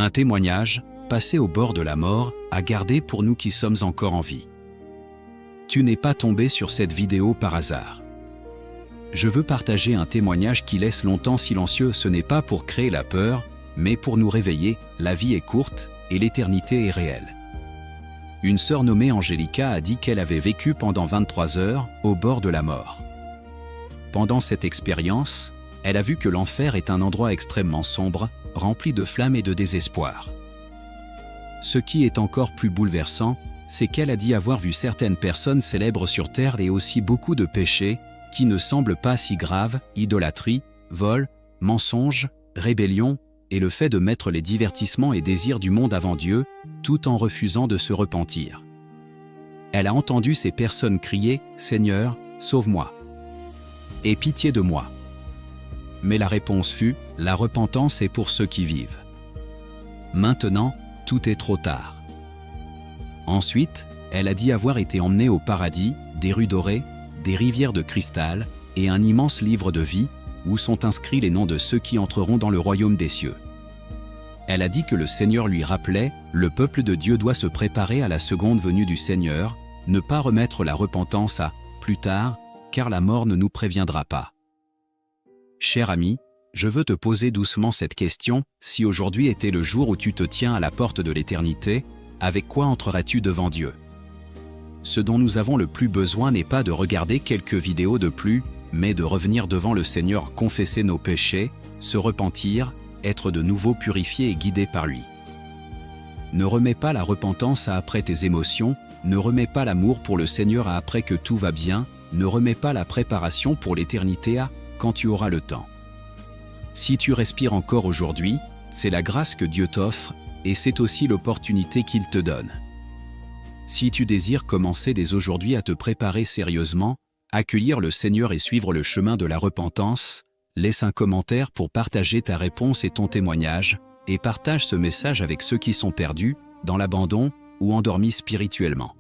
Un témoignage, passé au bord de la mort, à garder pour nous qui sommes encore en vie. Tu n'es pas tombé sur cette vidéo par hasard. Je veux partager un témoignage qui laisse longtemps silencieux. Ce n'est pas pour créer la peur, mais pour nous réveiller. La vie est courte et l'éternité est réelle. Une sœur nommée Angélica a dit qu'elle avait vécu pendant 23 heures au bord de la mort. Pendant cette expérience, elle a vu que l'enfer est un endroit extrêmement sombre, rempli de flammes et de désespoir. Ce qui est encore plus bouleversant, c'est qu'elle a dit avoir vu certaines personnes célèbres sur terre et aussi beaucoup de péchés qui ne semblent pas si graves: idolâtrie, vol, mensonge, rébellion, et le fait de mettre les divertissements et désirs du monde avant Dieu, tout en refusant de se repentir. Elle a entendu ces personnes crier « Seigneur, sauve-moi » « Aie pitié de moi ». Mais la réponse fut « La repentance est pour ceux qui vivent ». Maintenant, tout est trop tard. Ensuite, elle a dit avoir été emmenée au paradis, des rues dorées, des rivières de cristal et un immense livre de vie, où sont inscrits les noms de ceux qui entreront dans le royaume des cieux. Elle a dit que le Seigneur lui rappelait, le peuple de Dieu doit se préparer à la seconde venue du Seigneur, ne pas remettre la repentance à plus tard, car la mort ne nous préviendra pas. Cher ami, je veux te poser doucement cette question: si aujourd'hui était le jour où tu te tiens à la porte de l'éternité, avec quoi entrerais-tu devant Dieu? Ce dont nous avons le plus besoin n'est pas de regarder quelques vidéos de plus, mais de revenir devant le Seigneur, confesser nos péchés, se repentir, être de nouveau purifié et guidé par lui. Ne remets pas la repentance à après tes émotions, ne remets pas l'amour pour le Seigneur à après que tout va bien, ne remets pas la préparation pour l'éternité à quand tu auras le temps. Si tu respires encore aujourd'hui, c'est la grâce que Dieu t'offre, et c'est aussi l'opportunité qu'il te donne. Si tu désires commencer dès aujourd'hui à te préparer sérieusement, accueillir le Seigneur et suivre le chemin de la repentance, laisse un commentaire pour partager ta réponse et ton témoignage, et partage ce message avec ceux qui sont perdus, dans l'abandon ou endormis spirituellement.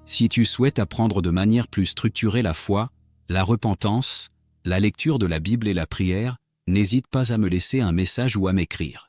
Si tu souhaites apprendre de manière plus structurée la foi, la repentance, la lecture de la Bible et la prière, n'hésite pas à me laisser un message ou à m'écrire.